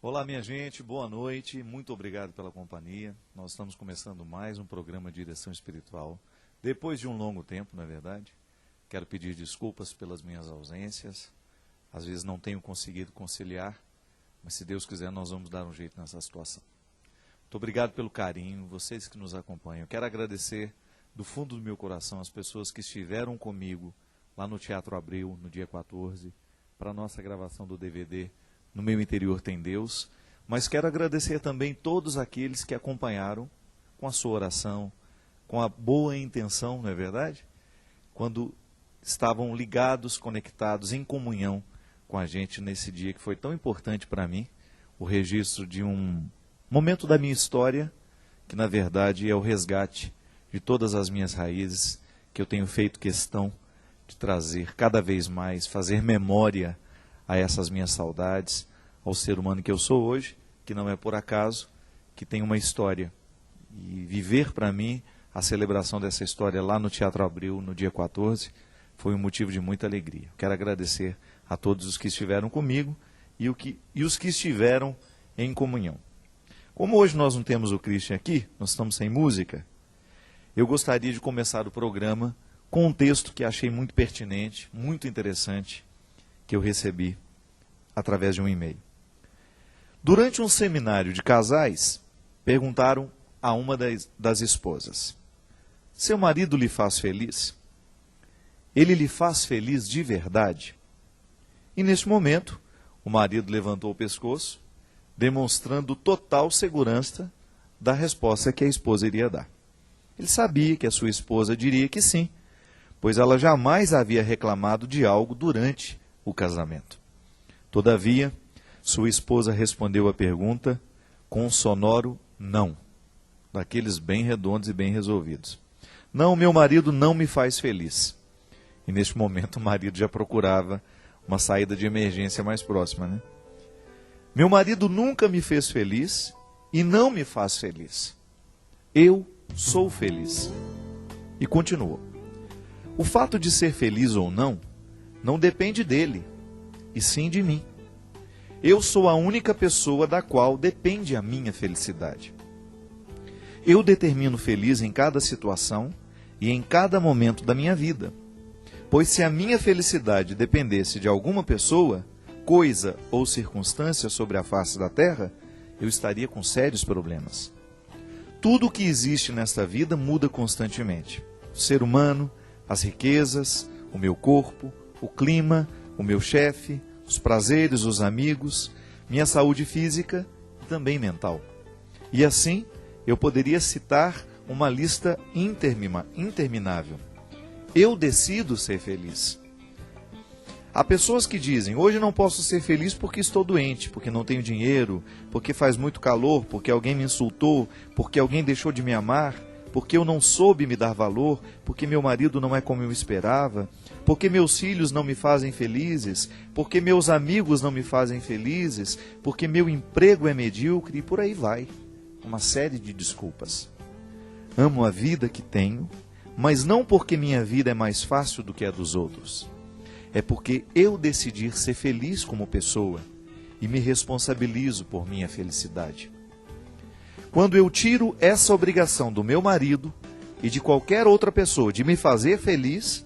Olá, minha gente, boa noite, muito obrigado pela companhia. Nós estamos começando mais um programa de Direção Espiritual. Depois de um longo tempo, não é verdade? Quero pedir desculpas pelas minhas ausências. Às vezes não tenho conseguido conciliar, mas se Deus quiser nós vamos dar um jeito nessa situação. Muito obrigado pelo carinho, vocês que nos acompanham. Quero agradecer do fundo do meu coração as pessoas que estiveram comigo lá no Teatro Abril, no dia 14, para a nossa gravação do DVD No Meu Interior Tem Deus, mas quero agradecer também todos aqueles que acompanharam com a sua oração, com a boa intenção, não é verdade? Quando estavam ligados, conectados, em comunhão com a gente nesse dia que foi tão importante para mim, o registro de um momento da minha história, que na verdade é o resgate de todas as minhas raízes, que eu tenho feito questão de trazer cada vez mais, fazer memória a essas minhas saudades, ao ser humano que eu sou hoje, que não é por acaso, que tem uma história. E viver para mim a celebração dessa história lá no Teatro Abril, no dia 14, foi um motivo de muita alegria. Quero agradecer a todos os que estiveram comigo e os que estiveram em comunhão. Como hoje nós não temos o Christian aqui, nós estamos sem música, eu gostaria de começar o programa com um texto que achei muito pertinente, muito interessante, que eu recebi através de um e-mail. Durante um seminário de casais, perguntaram a uma das esposas: seu marido lhe faz feliz? Ele lhe faz feliz de verdade? E neste momento, o marido levantou o pescoço, demonstrando total segurança da resposta que a esposa iria dar. Ele sabia que a sua esposa diria que sim, pois ela jamais havia reclamado de algo durante o casamento. Todavia, sua esposa respondeu à pergunta com um sonoro não, daqueles bem redondos e bem resolvidos. Não, meu marido não me faz feliz. E neste momento o marido já procurava uma saída de emergência mais próxima, né? Meu marido nunca me fez feliz e não me faz feliz. Eu sou feliz. E continuou. O fato de ser feliz ou não depende dele, e sim de mim. Eu sou a única pessoa da qual depende a minha felicidade. Eu determino feliz em cada situação e em cada momento da minha vida. Pois se a minha felicidade dependesse de alguma pessoa, coisa ou circunstância sobre a face da terra, eu estaria com sérios problemas. Tudo o que existe nesta vida muda constantemente. O ser humano, as riquezas, o meu corpo, o clima, o meu chefe, os prazeres, os amigos, minha saúde física e também mental. E assim, eu poderia citar uma lista interminável. Eu decido ser feliz. Há pessoas que dizem, hoje não posso ser feliz porque estou doente, porque não tenho dinheiro, porque faz muito calor, porque alguém me insultou, porque alguém deixou de me amar, porque eu não soube me dar valor, porque meu marido não é como eu esperava, porque meus filhos não me fazem felizes, porque meus amigos não me fazem felizes, porque meu emprego é medíocre e por aí vai. Uma série de desculpas. Amo a vida que tenho, mas não porque minha vida é mais fácil do que a dos outros. É porque eu decidi ser feliz como pessoa e me responsabilizo por minha felicidade. Quando eu tiro essa obrigação do meu marido e de qualquer outra pessoa de me fazer feliz,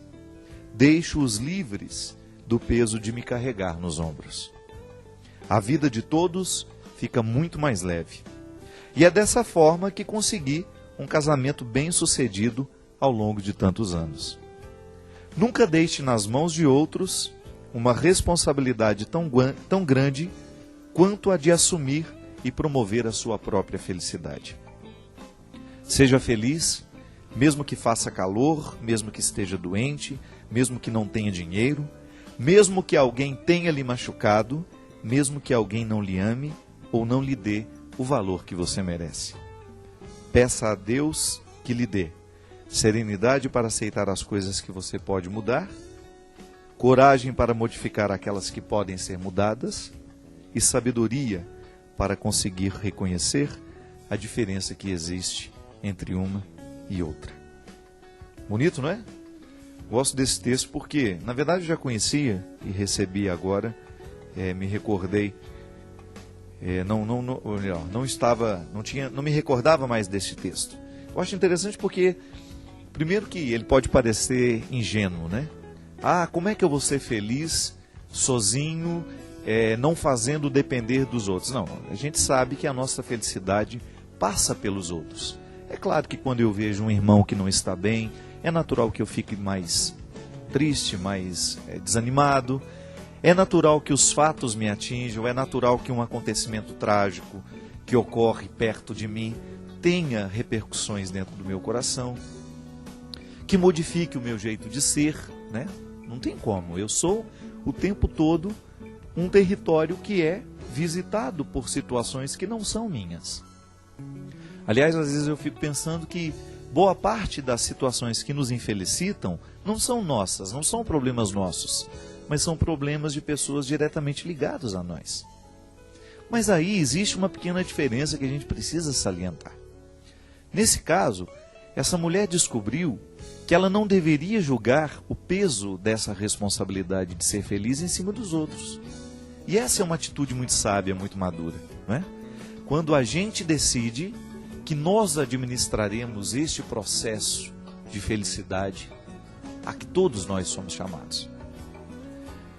deixo-os livres do peso de me carregar nos ombros. A vida de todos fica muito mais leve. E é dessa forma que consegui um casamento bem-sucedido ao longo de tantos anos. Nunca deixe nas mãos de outros uma responsabilidade tão grande quanto a de assumir e promover a sua própria felicidade. Seja feliz, mesmo que faça calor, mesmo que esteja doente, mesmo que não tenha dinheiro, mesmo que alguém tenha lhe machucado, mesmo que alguém não lhe ame ou não lhe dê o valor que você merece. Peça a Deus que lhe dê serenidade para aceitar as coisas que você pode mudar, coragem para modificar aquelas que podem ser mudadas e sabedoria para conseguir reconhecer a diferença que existe entre uma e outra. Bonito, não é? Gosto desse texto porque, na verdade, eu já conhecia e recebi agora, me recordei não me recordava mais deste texto. Eu acho interessante porque, primeiro que ele pode parecer ingênuo, né? Ah, como é que eu vou ser feliz sozinho, não fazendo depender dos outros? Não, a gente sabe que a nossa felicidade passa pelos outros. É claro que quando eu vejo um irmão que não está bem, é natural que eu fique mais triste, mais desanimado. É natural que os fatos me atinjam, é natural que um acontecimento trágico que ocorre perto de mim tenha repercussões dentro do meu coração, que modifique o meu jeito de ser, né? Não tem como. Eu sou o tempo todo um território que é visitado por situações que não são minhas. Aliás, às vezes eu fico pensando que boa parte das situações que nos infelicitam não são nossas, não são problemas nossos, mas são problemas de pessoas diretamente ligadas a nós. Mas aí existe uma pequena diferença que a gente precisa salientar. Nesse caso, essa mulher descobriu que ela não deveria julgar o peso dessa responsabilidade de ser feliz em cima dos outros. E essa é uma atitude muito sábia, muito madura, não é? Quando a gente decide que nós administraremos este processo de felicidade a que todos nós somos chamados.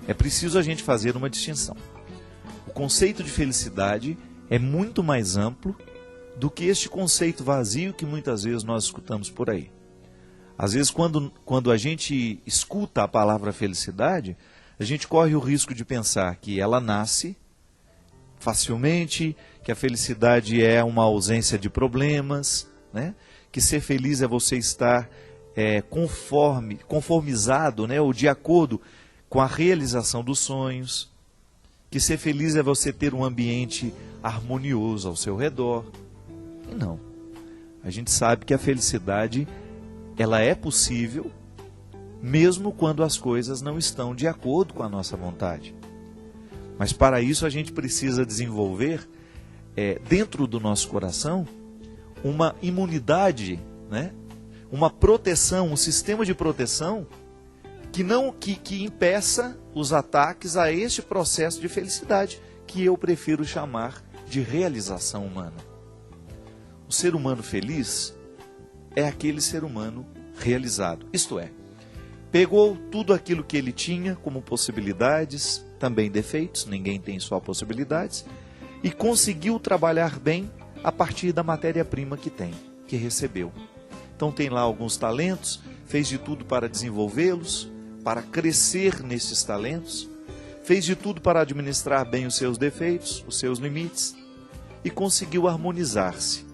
É preciso a gente fazer uma distinção. O conceito de felicidade é muito mais amplo do que este conceito vazio que muitas vezes nós escutamos por aí. Às vezes, quando a gente escuta a palavra felicidade, a gente corre o risco de pensar que ela nasce facilmente, que a felicidade é uma ausência de problemas, né? Que ser feliz é você estar conformizado, né? Ou de acordo com a realização dos sonhos, que ser feliz é você ter um ambiente harmonioso ao seu redor. E não. A gente sabe que a felicidade, ela é possível, mesmo quando as coisas não estão de acordo com a nossa vontade. Mas para isso a gente precisa desenvolver, dentro do nosso coração, uma imunidade, né? Uma proteção, um sistema de proteção que impeça os ataques a este processo de felicidade, que eu prefiro chamar de realização humana. O ser humano feliz é aquele ser humano realizado, isto é, pegou tudo aquilo que ele tinha como possibilidades, também defeitos, ninguém tem só possibilidades, e conseguiu trabalhar bem a partir da matéria-prima que tem, que recebeu. Então tem lá alguns talentos, fez de tudo para desenvolvê-los, para crescer nesses talentos, fez de tudo para administrar bem os seus defeitos, os seus limites, e conseguiu harmonizar-se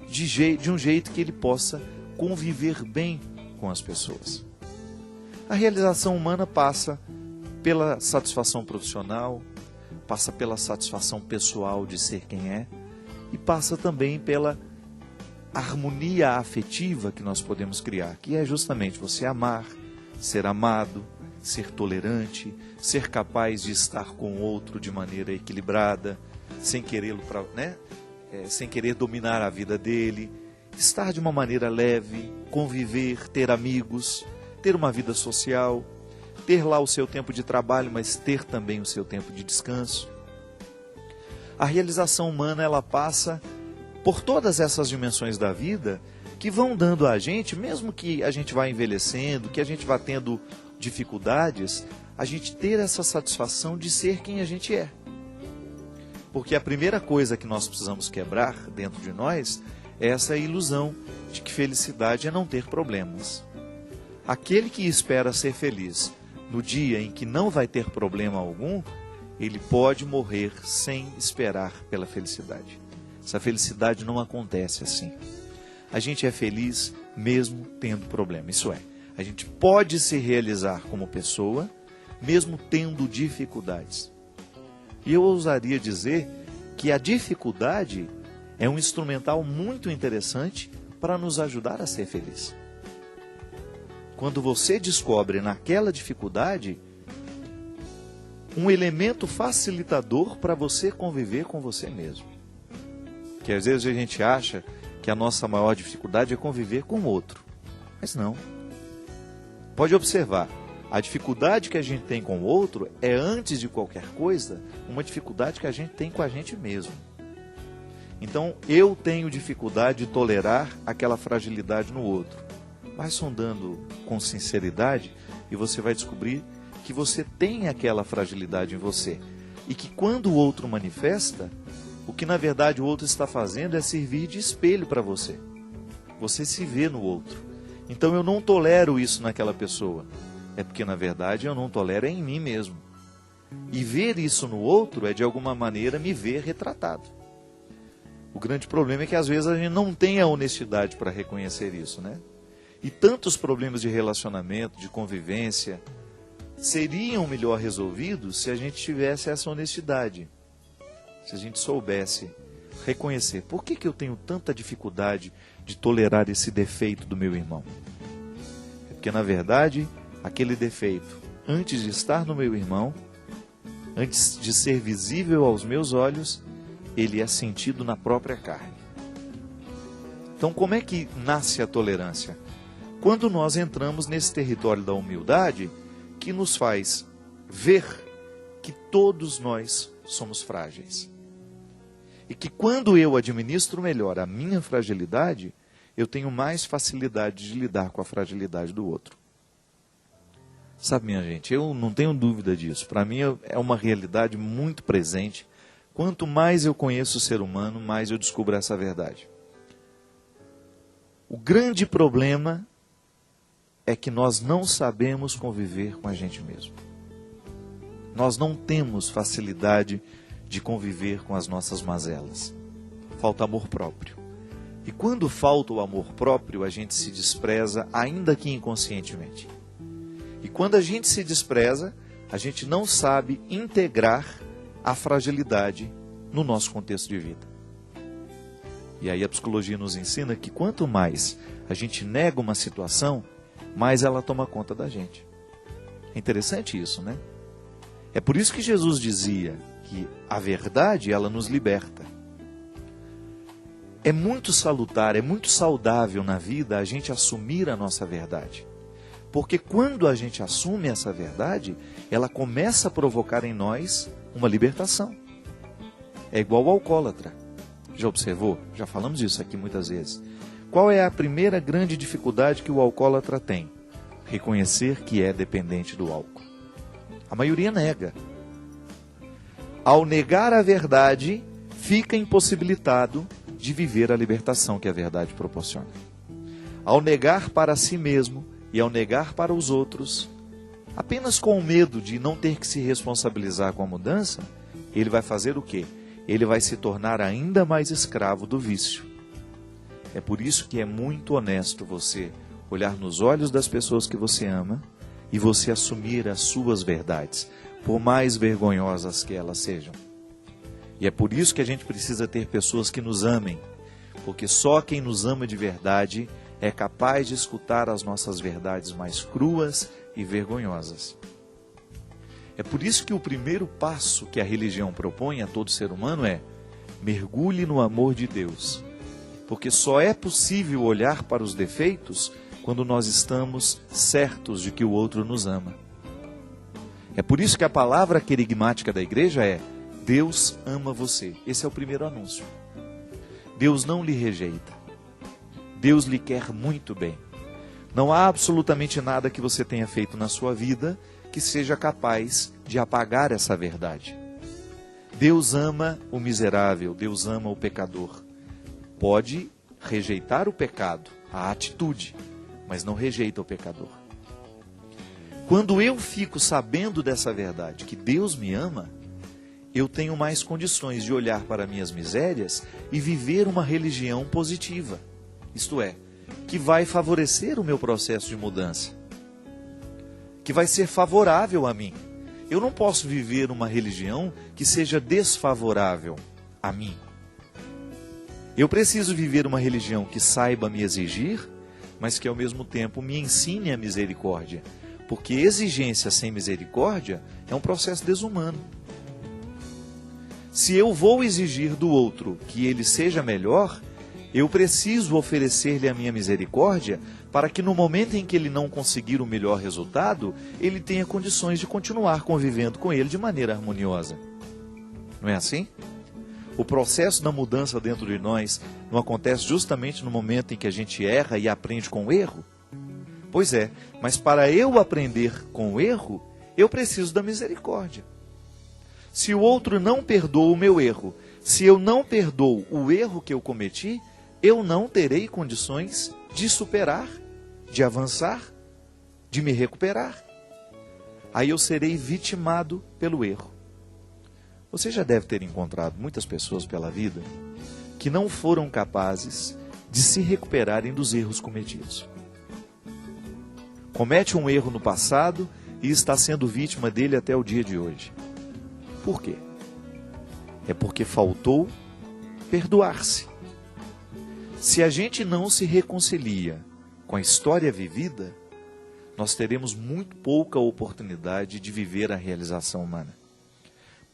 de um jeito que ele possa conviver bem com as pessoas. A realização humana passa pela satisfação profissional, passa pela satisfação pessoal de ser quem é, e passa também pela harmonia afetiva que nós podemos criar, que é justamente você amar, ser amado, ser tolerante, ser capaz de estar com o outro de maneira equilibrada, sem sem querer dominar a vida dele, estar de uma maneira leve, conviver, ter amigos, ter uma vida social, ter lá o seu tempo de trabalho, mas ter também o seu tempo de descanso. A realização humana, ela passa por todas essas dimensões da vida que vão dando a gente, mesmo que a gente vá envelhecendo, que a gente vá tendo dificuldades, a gente ter essa satisfação de ser quem a gente é. Porque a primeira coisa que nós precisamos quebrar dentro de nós é essa ilusão de que felicidade é não ter problemas. Aquele que espera ser feliz no dia em que não vai ter problema algum, ele pode morrer sem esperar pela felicidade. Essa felicidade não acontece assim. A gente é feliz mesmo tendo problema. Isso é, a gente pode se realizar como pessoa, mesmo tendo dificuldades. E eu ousaria dizer que a dificuldade é um instrumental muito interessante para nos ajudar a ser feliz. Quando você descobre naquela dificuldade um elemento facilitador para você conviver com você mesmo. Que às vezes a gente acha que a nossa maior dificuldade é conviver com o outro. Mas não. Pode observar, A dificuldade que a gente tem com o outro é, antes de qualquer coisa, uma dificuldade que a gente tem com a gente mesmo. Então, eu tenho dificuldade de tolerar aquela fragilidade no outro. Vai sondando com sinceridade e você vai descobrir que você tem aquela fragilidade em você. E que quando o outro manifesta, o que na verdade o outro está fazendo é servir de espelho para você. Você se vê no outro. Então eu não tolero isso naquela pessoa. É porque na verdade eu não tolero em mim mesmo. E ver isso no outro é de alguma maneira me ver retratado. O grande problema é que às vezes a gente não tem a honestidade para reconhecer isso, né? E tantos problemas de relacionamento, de convivência, seriam melhor resolvidos se a gente tivesse essa honestidade. Se a gente soubesse reconhecer. Por que eu tenho tanta dificuldade de tolerar esse defeito do meu irmão? É porque na verdade, aquele defeito, antes de estar no meu irmão, antes de ser visível aos meus olhos, ele é sentido na própria carne. Então, como é que nasce a tolerância? Quando nós entramos nesse território da humildade, que nos faz ver que todos nós somos frágeis. E que quando eu administro melhor a minha fragilidade, eu tenho mais facilidade de lidar com a fragilidade do outro. Sabe, minha gente, eu não tenho dúvida disso. Para mim é uma realidade muito presente. Quanto mais eu conheço o ser humano, mais eu descubro essa verdade. O grande problema é que nós não sabemos conviver com a gente mesmo. Nós não temos facilidade de conviver com as nossas mazelas. Falta amor próprio. E quando falta o amor próprio, a gente se despreza, ainda que inconscientemente. E quando a gente se despreza, a gente não sabe integrar a fragilidade no nosso contexto de vida. E aí a psicologia nos ensina que quanto mais a gente nega uma situação, mais ela toma conta da gente. É interessante isso, né? É por isso que Jesus dizia que a verdade, ela nos liberta. É muito salutar, é muito saudável na vida a gente assumir a nossa verdade. Porque quando a gente assume essa verdade, ela começa a provocar em nós uma libertação. É igual ao alcoólatra. Já observou? Já falamos disso aqui muitas vezes. Qual é a primeira grande dificuldade que o alcoólatra tem? Reconhecer que é dependente do álcool. A maioria nega. Ao negar a verdade, fica impossibilitado de viver a libertação que a verdade proporciona. Ao negar para si mesmo e ao negar para os outros, apenas com o medo de não ter que se responsabilizar com a mudança, ele vai fazer o quê? Ele vai se tornar ainda mais escravo do vício. É por isso que é muito honesto você olhar nos olhos das pessoas que você ama e você assumir as suas verdades, por mais vergonhosas que elas sejam. E é por isso que a gente precisa ter pessoas que nos amem, porque só quem nos ama de verdade é capaz de escutar as nossas verdades mais cruas e vergonhosas. É por isso que o primeiro passo que a religião propõe a todo ser humano é: mergulhe no amor de Deus. Porque só é possível olhar para os defeitos quando nós estamos certos de que o outro nos ama. É por isso que a palavra querigmática da igreja é: Deus ama você. Esse é o primeiro anúncio. Deus não lhe rejeita. Deus lhe quer muito bem. Não há absolutamente nada que você tenha feito na sua vida que seja capaz de apagar essa verdade. Deus ama o miserável, Deus ama o pecador. Pode rejeitar o pecado, a atitude, mas não rejeita o pecador. Quando eu fico sabendo dessa verdade, que Deus me ama, eu tenho mais condições de olhar para minhas misérias e viver uma religião positiva. Isto é, que vai favorecer o meu processo de mudança, que vai ser favorável a mim. Eu não posso viver uma religião que seja desfavorável a mim. Eu preciso viver uma religião que saiba me exigir, mas que ao mesmo tempo me ensine a misericórdia, porque exigência sem misericórdia é um processo desumano. Se eu vou exigir do outro que ele seja melhor, Eu preciso oferecer-lhe a minha misericórdia para que no momento em que ele não conseguir o melhor resultado, ele tenha condições de continuar convivendo com ele de maneira harmoniosa. Não é assim? O processo da mudança dentro de nós não acontece justamente no momento em que a gente erra e aprende com o erro? Pois é, mas para eu aprender com o erro, eu preciso da misericórdia. Se o outro não perdoa o meu erro, se eu não perdoo o erro que eu cometi, eu não terei condições de superar, de avançar, de me recuperar. Aí eu serei vitimado pelo erro. Você já deve ter encontrado muitas pessoas pela vida que não foram capazes de se recuperarem dos erros cometidos. Comete um erro no passado e está sendo vítima dele até o dia de hoje. Por quê? É porque faltou perdoar-se. Se a gente não se reconcilia com a história vivida, nós teremos muito pouca oportunidade de viver a realização humana.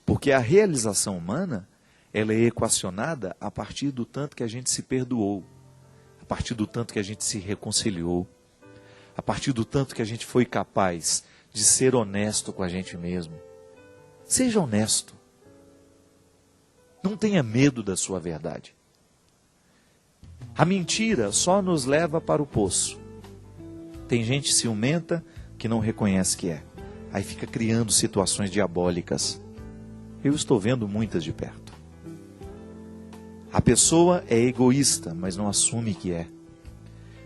Porque a realização humana, ela é equacionada a partir do tanto que a gente se perdoou, a partir do tanto que a gente se reconciliou, a partir do tanto que a gente foi capaz de ser honesto com a gente mesmo. Seja honesto. Não tenha medo da sua verdade. A mentira só nos leva para o poço. Tem gente ciumenta que não reconhece que é. Aí fica criando situações diabólicas. Eu estou vendo muitas de perto. A pessoa é egoísta, mas não assume que é.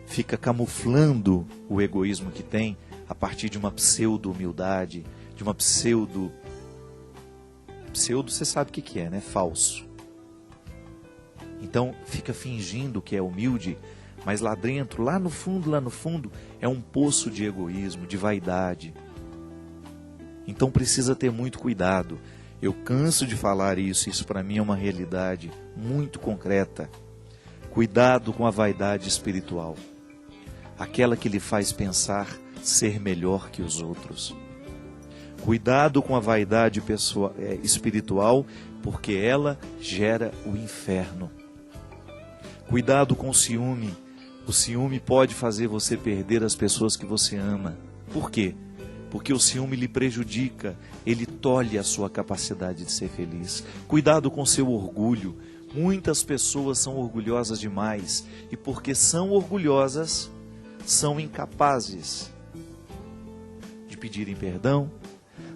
Fica camuflando o egoísmo que tem a partir de uma pseudo-humildade, de uma pseudo, você sabe o que é, né? Falso. Então, fica fingindo que é humilde, mas lá dentro, lá no fundo, é um poço de egoísmo, de vaidade. Então, precisa ter muito cuidado. Eu canso de falar isso para mim é uma realidade muito concreta. Cuidado com a vaidade espiritual. Aquela que lhe faz pensar ser melhor que os outros. Cuidado com a vaidade espiritual, porque ela gera o inferno. Cuidado com o ciúme. O ciúme pode fazer você perder as pessoas que você ama. Por quê? Porque o ciúme lhe prejudica, ele tolhe a sua capacidade de ser feliz. Cuidado com seu orgulho. Muitas pessoas são orgulhosas demais e porque são orgulhosas, são incapazes de pedirem perdão,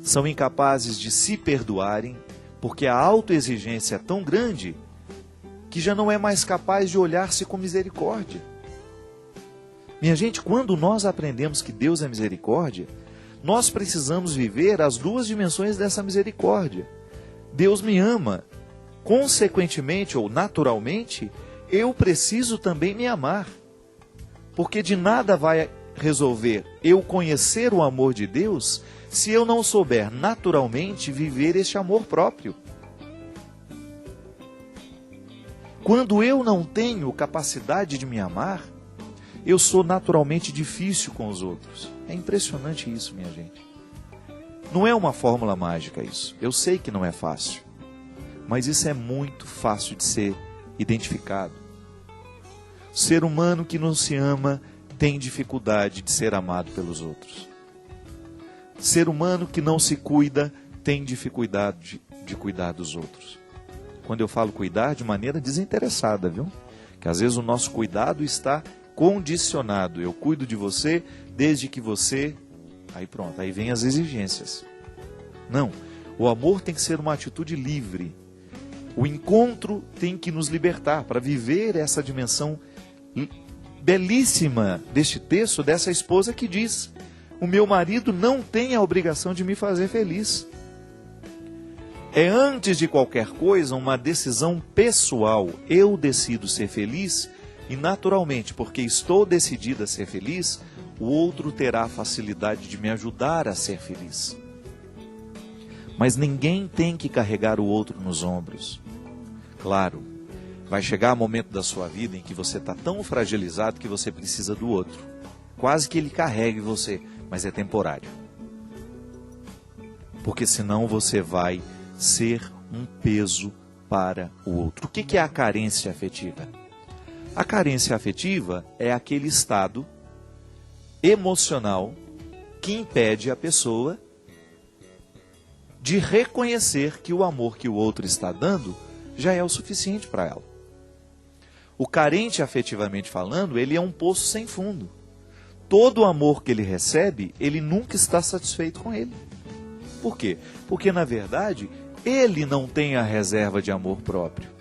são incapazes de se perdoarem, porque a autoexigência é tão grande que já não é mais capaz de olhar-se com misericórdia. Minha gente, quando nós aprendemos que Deus é misericórdia, nós precisamos viver as duas dimensões dessa misericórdia. Deus me ama, consequentemente ou naturalmente, eu preciso também me amar. Porque de nada vai resolver eu conhecer o amor de Deus se eu não souber naturalmente viver este amor próprio. Quando eu não tenho capacidade de me amar, eu sou naturalmente difícil com os outros. É impressionante isso, minha gente. Não é uma fórmula mágica isso. Eu sei que não é fácil. Mas isso é muito fácil de ser identificado. O ser humano que não se ama tem dificuldade de ser amado pelos outros. O ser humano que não se cuida tem dificuldade de cuidar dos outros. Quando eu falo cuidar, de maneira desinteressada, viu? Que às vezes o nosso cuidado está condicionado. Eu cuido de você desde que você... Aí pronto, aí vem as exigências. Não, o amor tem que ser uma atitude livre. O encontro tem que nos libertar para viver essa dimensão belíssima deste texto, dessa esposa que diz: o meu marido não tem a obrigação de me fazer feliz. É, antes de qualquer coisa, uma decisão pessoal. Eu decido ser feliz e, naturalmente, porque estou decidida a ser feliz, o outro terá a facilidade de me ajudar a ser feliz. Mas ninguém tem que carregar o outro nos ombros. Claro, vai chegar um momento da sua vida em que você está tão fragilizado que você precisa do outro. Quase que ele carregue você, mas é temporário. Porque senão você vai ser um peso para o outro. O que é a carência afetiva? A carência afetiva é aquele estado emocional que impede a pessoa de reconhecer que o amor que o outro está dando já é o suficiente para ela. O carente, afetivamente falando, ele é um poço sem fundo. Todo o amor que ele recebe, ele nunca está satisfeito com ele. Por quê? Porque, na verdade, ele não tem a reserva de amor próprio.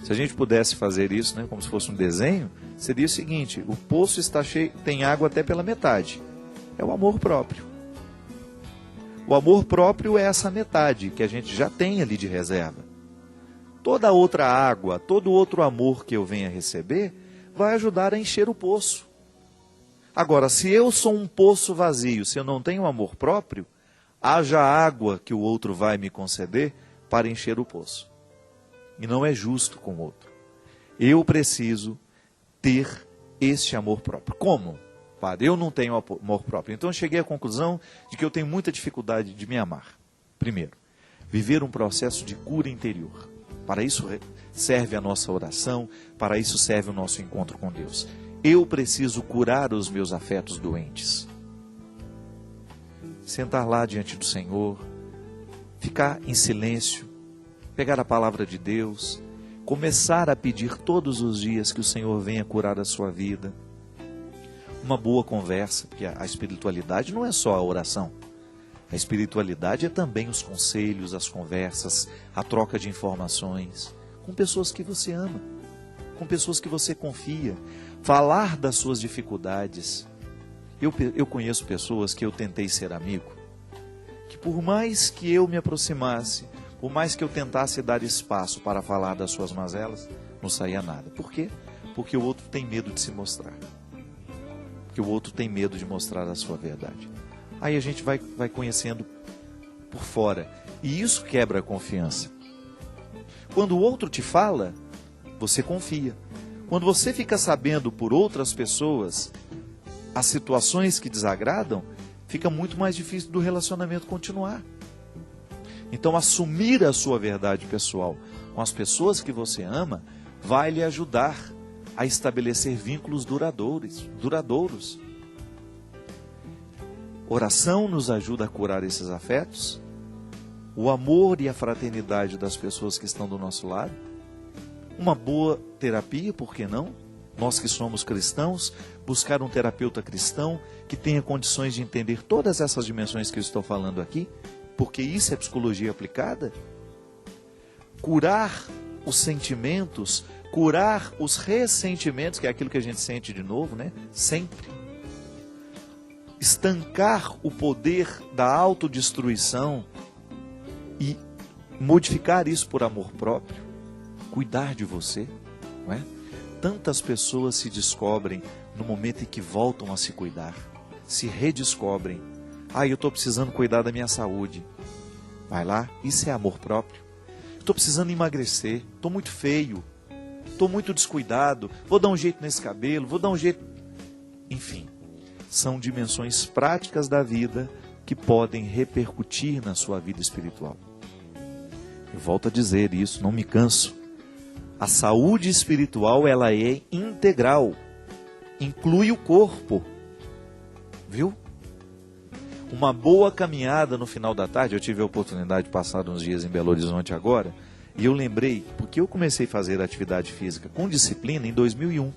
Se a gente pudesse fazer isso, né, como se fosse um desenho, seria o seguinte: o poço está cheio, tem água até pela metade. É o amor próprio. O amor próprio é essa metade que a gente já tem ali de reserva. Toda outra água, todo outro amor que eu venha receber, vai ajudar a encher o poço. Agora, se eu sou um poço vazio, se eu não tenho amor próprio, haja água que o outro vai me conceder para encher o poço. E não é justo com o outro. Eu preciso ter este amor próprio. Como? Padre, eu não tenho amor próprio. Então eu cheguei à conclusão de que eu tenho muita dificuldade de me amar. Primeiro, viver um processo de cura interior. Para isso serve a nossa oração, para isso serve o nosso encontro com Deus. Eu preciso curar os meus afetos doentes. Sentar lá diante do Senhor, ficar em silêncio, pegar a palavra de Deus, começar a pedir todos os dias que o Senhor venha curar a sua vida. Uma boa conversa, porque a espiritualidade não é só a oração. A espiritualidade é também os conselhos, as conversas, a troca de informações com pessoas que você ama, com pessoas que você confia. Falar das suas dificuldades. Eu conheço pessoas que eu tentei ser amigo, que por mais que eu me aproximasse, por mais que eu tentasse dar espaço para falar das suas mazelas, não saía nada. Por quê? Porque o outro tem medo de se mostrar. Porque o outro tem medo de mostrar a sua verdade. Aí a gente vai conhecendo por fora. E isso quebra a confiança. Quando o outro te fala, você confia. Quando você fica sabendo por outras pessoas as situações que desagradam, fica muito mais difícil do relacionamento continuar. Então, assumir a sua verdade pessoal com as pessoas que você ama vai lhe ajudar a estabelecer vínculos duradouros. Oração nos ajuda a curar esses afetos. O amor e a fraternidade das pessoas que estão do nosso lado. Uma boa terapia, por que não? Nós que somos cristãos, buscar um terapeuta cristão que tenha condições de entender todas essas dimensões que eu estou falando aqui, porque isso é psicologia aplicada. Curar os sentimentos, curar os ressentimentos, que é aquilo que a gente sente de novo, né? Sempre. Estancar o poder da autodestruição e modificar isso por amor próprio. Cuidar de você, não é? Tantas pessoas se descobrem no momento em que voltam a se cuidar, se redescobrem. Eu estou precisando cuidar da minha saúde. Vai lá, isso é amor próprio. Estou precisando emagrecer, estou muito feio, estou muito descuidado, vou dar um jeito nesse cabelo, vou dar um jeito... Enfim, são dimensões práticas da vida que podem repercutir na sua vida espiritual. Eu volto a dizer isso, não me canso. A saúde espiritual, ela é integral, inclui o corpo, viu? Uma boa caminhada no final da tarde, eu tive a oportunidade de passar uns dias em Belo Horizonte agora, e eu lembrei, porque eu comecei a fazer atividade física com disciplina em 2001,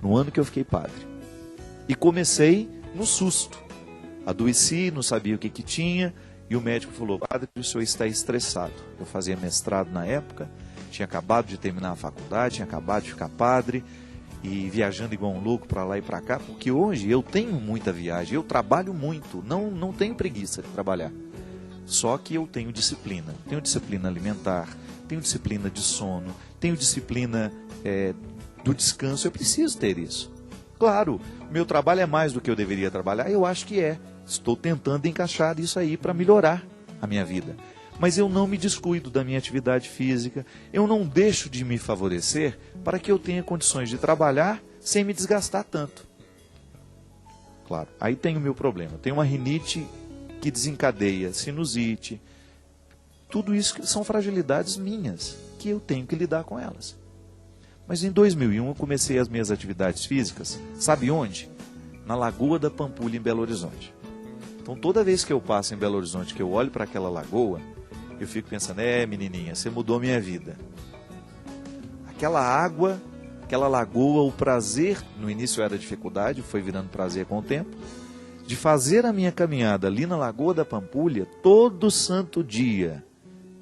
no ano que eu fiquei padre. E comecei no susto, adoeci, não sabia o que tinha, e o médico falou: padre, o senhor está estressado. Eu fazia mestrado na época, tinha acabado de terminar a faculdade, tinha acabado de ficar padre, e viajando igual um louco para lá e para cá, porque hoje eu tenho muita viagem, eu trabalho muito, não tenho preguiça de trabalhar. Só que eu tenho disciplina alimentar, tenho disciplina de sono, tenho disciplina do descanso, eu preciso ter isso. Claro, meu trabalho é mais do que eu deveria trabalhar, eu acho que é. Estou tentando encaixar isso aí para melhorar a minha vida. Mas eu não me descuido da minha atividade física, eu não deixo de me favorecer para que eu tenha condições de trabalhar sem me desgastar tanto. Claro, aí tem o meu problema. Tem uma rinite que desencadeia sinusite. Tudo isso são fragilidades minhas, que eu tenho que lidar com elas. Mas em 2001 eu comecei as minhas atividades físicas, sabe onde? Na Lagoa da Pampulha, em Belo Horizonte. Então toda vez que eu passo em Belo Horizonte, que eu olho para aquela lagoa, eu fico pensando, menininha, você mudou minha vida. Aquela água, aquela lagoa, o prazer, no início era dificuldade, foi virando prazer com o tempo, de fazer a minha caminhada ali na Lagoa da Pampulha, todo santo dia,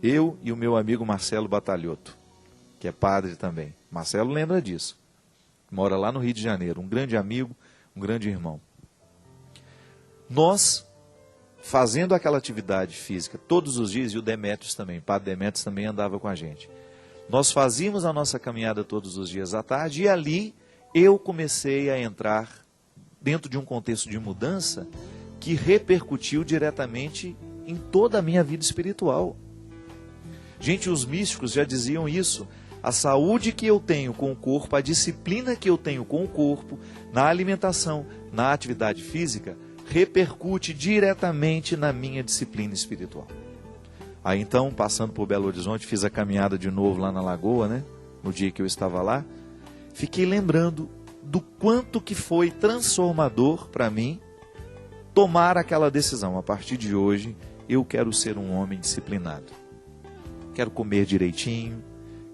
eu e o meu amigo Marcelo Batalhoto, que é padre também. Marcelo lembra disso. Mora lá no Rio de Janeiro, um grande amigo, um grande irmão. Nós, fazendo aquela atividade física todos os dias, e o Demétrios também, o padre Demétrios também andava com a gente. Nós fazíamos a nossa caminhada todos os dias à tarde, e ali eu comecei a entrar dentro de um contexto de mudança que repercutiu diretamente em toda a minha vida espiritual. Gente, os místicos já diziam isso. A saúde que eu tenho com o corpo, a disciplina que eu tenho com o corpo, na alimentação, na atividade física, repercute diretamente na minha disciplina espiritual. Aí então, passando por Belo Horizonte, fiz a caminhada de novo lá na Lagoa, né? No dia que eu estava lá, fiquei lembrando do quanto que foi transformador para mim tomar aquela decisão. A partir de hoje, eu quero ser um homem disciplinado. Quero comer direitinho,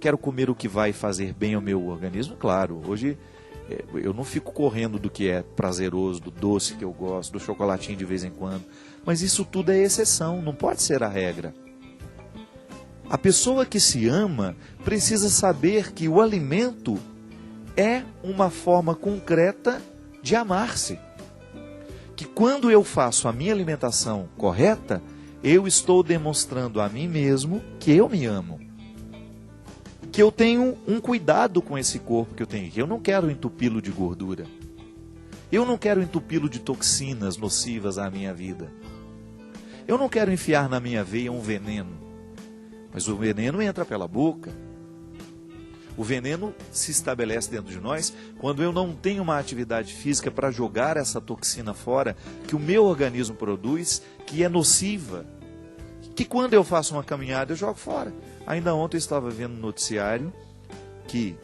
quero comer o que vai fazer bem ao meu organismo. Claro, hoje eu não fico correndo do que é prazeroso, do doce que eu gosto, do chocolatinho de vez em quando. Mas isso tudo é exceção, não pode ser a regra. A pessoa que se ama precisa saber que o alimento é uma forma concreta de amar-se. Que quando eu faço a minha alimentação correta, eu estou demonstrando a mim mesmo que eu me amo. Que eu tenho um cuidado com esse corpo que eu tenho aqui. Eu não quero entupi-lo de gordura. Eu não quero entupi-lo de toxinas nocivas à minha vida. Eu não quero enfiar na minha veia um veneno. Mas o veneno entra pela boca. O veneno se estabelece dentro de nós quando eu não tenho uma atividade física para jogar essa toxina fora, que o meu organismo produz, que é nociva. Que quando eu faço uma caminhada eu jogo fora. Ainda ontem eu estava vendo no noticiário que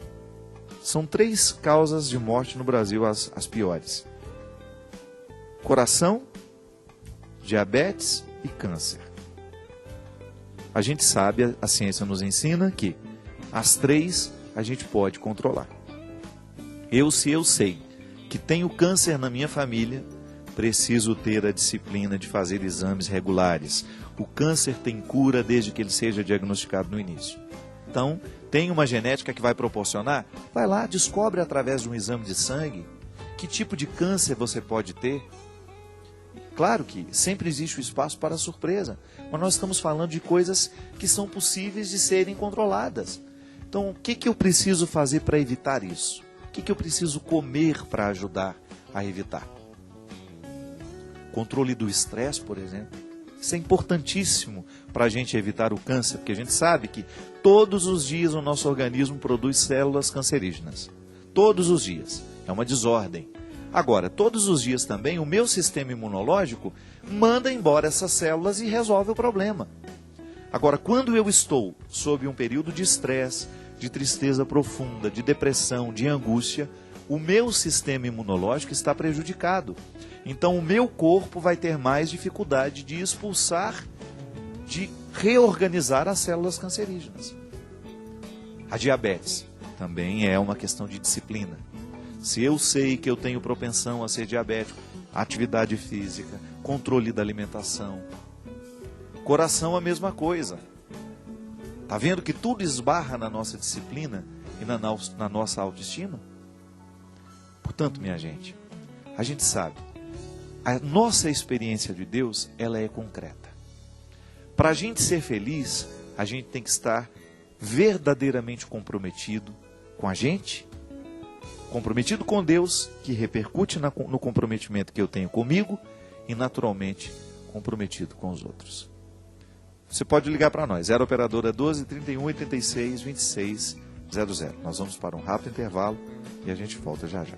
são 3 causas de morte no Brasil, as piores: coração, diabetes e câncer. A gente sabe, a ciência nos ensina que as 3 a gente pode controlar. Se eu sei que tenho câncer na minha família, preciso ter a disciplina de fazer exames regulares. O câncer tem cura desde que ele seja diagnosticado no início. Então, tem uma genética que vai proporcionar? Vai lá, descobre através de um exame de sangue que tipo de câncer você pode ter. Claro que sempre existe o espaço para surpresa, mas nós estamos falando de coisas que são possíveis de serem controladas. Então, o que eu preciso fazer para evitar isso? O que eu preciso comer para ajudar a evitar? Controle do estresse, por exemplo. Isso é importantíssimo para a gente evitar o câncer, porque a gente sabe que todos os dias o nosso organismo produz células cancerígenas. Todos os dias. É uma desordem. Agora, todos os dias também o meu sistema imunológico manda embora essas células e resolve o problema. Agora, quando eu estou sob um período de estresse, de tristeza profunda, de depressão, de angústia, o meu sistema imunológico está prejudicado. Então o meu corpo vai ter mais dificuldade de expulsar, de reorganizar as células cancerígenas. A diabetes também é uma questão de disciplina. Se eu sei que eu tenho propensão a ser diabético, atividade física, controle da alimentação. Coração, a mesma coisa. Está vendo que tudo esbarra na nossa disciplina e na nossa autoestima? Portanto, minha gente, a gente sabe, a nossa experiência de Deus, ela é concreta. Para a gente ser feliz, a gente tem que estar verdadeiramente comprometido com a gente, comprometido com Deus, que repercute no comprometimento que eu tenho comigo e, naturalmente, comprometido com os outros. Você pode ligar para nós, 0 operadora 12 31 86 26 00. Nós vamos para um rápido intervalo e a gente volta já já.